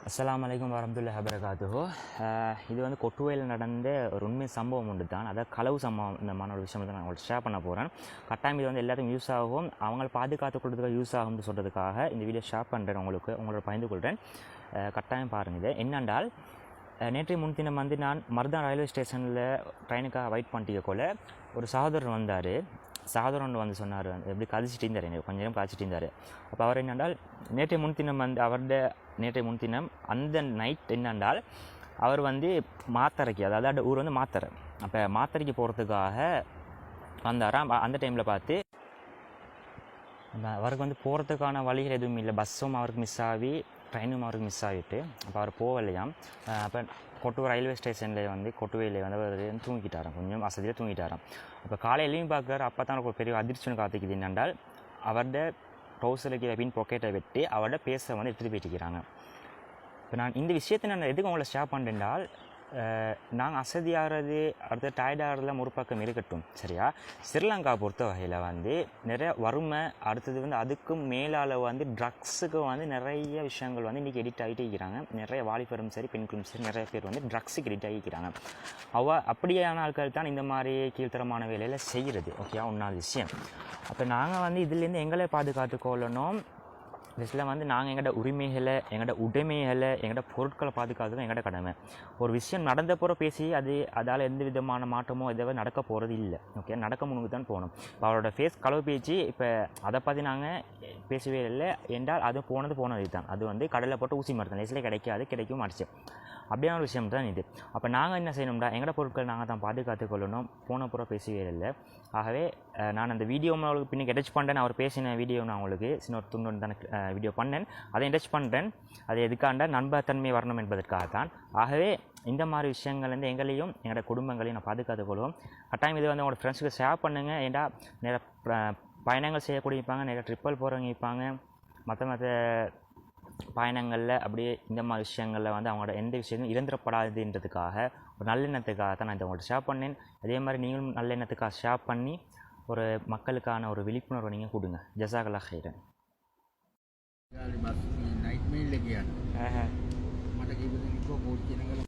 அஸ்ஸலாமு அலைக்கும் வரஹ்மத்துல்லாஹி வபரகாத்துஹு. இது வந்து கொட்டுவையில் நடந்த ஒரு உண்மை சம்பவம் உண்டு தான். அதாவது களவு சம்பவம் இந்த மாதிரி ஒரு விஷயம் தான் நான் உங்களுக்கு ஷேர் பண்ண போகிறேன். கட்டாயம் இது வந்து எல்லாத்துக்கும் யூஸ் ஆகும், அவங்களை பாதுகாத்து கொடுறதுக்காக யூஸ் ஆகும்னு சொல்கிறதுக்காக இந்த வீடியோ ஷேர் பண்ணுறேன், உங்களோட பகிர்ந்து கொள்கிறேன். கட்டாயம் பாருங்கள். இது என்னென்றால், நேற்றைய முன்தினம் வந்து நான் மருதான் ரயில்வே ஸ்டேஷனில் ட்ரெயினுக்காக வெயிட் பண்ணிட்டு ஒரு சகோதரர் வந்தார். சகோதரன் வந்து சொன்னார், எப்படி கழிச்சிட்டு இருந்தார், எனக்கு கொஞ்சம் நேரம் கழிச்சிட்டு இருந்தார். அப்போ அவர் என்னென்றால், நேற்றைய முன்தினம் அந்த நைட் என்னென்றால் அவர் வந்து மாத்தரைக்கு, அதாவது ஊர் வந்து மாத்தரை, அப்போ மாத்தரைக்கு போகிறதுக்காக வந்தாராம். அந்த டைமில் பார்த்து அவருக்கு வந்து போகிறதுக்கான வழிகள் எதுவும் இல்லை, பஸ்ஸும் அவருக்கு மிஸ் ஆகி ட்ரெயினும் அவருக்கு மிஸ் ஆகிட்டு, அப்போ அவர் போகலையாம். அப்போ கொட்டுவை ரயில்வே ஸ்டேஷனில் வந்து கொட்டுவையில் வந்து அவர் தூங்கிட்டாராம், கொஞ்சம் வசதியில் தூங்கிட்டாராம். அப்போ காலையிலையும் பார்க்குறாரு. அப்போ தான் ஒரு பெரிய அதிர்ச்சின்னு காத்துக்குது. என்னென்றால், அவரோட ட்ரௌசருக்கு பின் பொக்கெட்டை வெட்டி அவரோட பேச வந்து எடுத்துகிட்டு போயிட்டுக்கிறாங்க. இப்போ நான் இந்த விஷயத்தை நான் எதுக்கு உங்களை ஷேர் பண்ணுறேன்னால், நாங்கள் அசதியாகிறது அடுத்த டயர்டாகிறதுலாம் ஒரு பக்கம் இருக்கட்டும், சரியா. ஸ்ரீலங்கா பொறுத்த வகையில் வந்து நிறைய வறுமை, அடுத்தது வந்து அதுக்கும் மேலால் வந்து ட்ரக்ஸுக்கு வந்து நிறைய விஷயங்கள் வந்து இன்றைக்கி எடிட் ஆகிட்டே இருக்கிறாங்க. நிறைய வாலிபரும் சரி பெண்களும் சரி நிறைய பேர் வந்து ட்ரக்ஸுக்கு எடிட் ஆகிக்கிறாங்க. அப்படியான ஆட்கள் தான் இந்த மாதிரி கீழ்த்தரமான வேலையில் செய்கிறது. ஓகே, ஒன்றாவது விஷயம். அப்போ நாங்கள் வந்து இதுலேருந்து எங்களை பாதுகாத்து கொள்ளணும். இதில் வந்து நாங்கள் எங்களோட உரிமைகளை, எங்களோட உடைமைகளை, எங்களோட பொருட்களை பாதுகாக்கிறது எங்களோட கடமை. ஒரு விஷயம் நடந்த போகிற பேசி அதால் எந்த விதமான மாற்றமோ எதாவது நடக்க போகிறது இல்லை. ஓகே, நடக்க முன்னுக்கு தான் போகணும். இப்போ அவரோட ஃபேஸ் களவு பேச்சு, இப்போ அதை பற்றி நாங்கள் பேசவே இல்லை என்றால் அது போனது தான். அது வந்து கடலில் போட்டு ஊசி மருத்துவம் லேசில் கிடைக்கவும் மாட்டுச்சு. அப்படியான ஒரு விஷயம் தான் இது. அப்போ நாங்கள் என்ன செய்யணும்டா, எங்களோட பொருட்கள் நாங்கள் தான் பாதுகாத்து கொள்ளணும். போன புறம் பேசவே இல்லை. ஆகவே நான் அந்த வீடியோ உங்களுக்கு பின்னுக்கு அட்டாச் பண்ணுறேன். அவர் பேசின வீடியோ நான் உங்களுக்கு சின்ன ஒரு துண்டு தான் வீடியோ பண்ணேன், அதை அட்டாச் பண்ணுறேன். அது எதுக்காண்ட நண்பத்தன்மை வரணும் என்பதற்காகத்தான். ஆகவே இந்த மாதிரி விஷயங்கள் வந்து எங்களையும் எங்களோட குடும்பங்களையும் நான் பாதுகாத்து கொள்வோம். கட்டாயம் இது வந்து உங்களோட ஃப்ரெண்ட்ஸுக்கு ஷேர் பண்ணுங்கள். ஏன்டா நிறைய பயணங்கள் செய்யக்கூடிய இருப்பாங்க, நிறைய ட்ரிப்பல் போகிறவங்க இருப்பாங்க, மற்ற பயணங்களில் அப்படியே இந்த மாதிரி விஷயங்களில் வந்து அவங்களோட எந்த விஷயமும் இழந்துடப்படாதுன்றதுக்காக, ஒரு நல்லெண்ணத்துக்காக தான் நான் இதை உங்கள்கிட்ட ஷேர் பண்ணேன். அதே மாதிரி நீங்களும் நல்லெண்ணத்துக்காக ஷேர் பண்ணி ஒரு மக்களுக்கான ஒரு விழிப்புணர்வை நீங்கள் கொடுங்க. ஜஸாக்கல்லாஹ் ஹைரன். नाइट में ही लेके आना मट की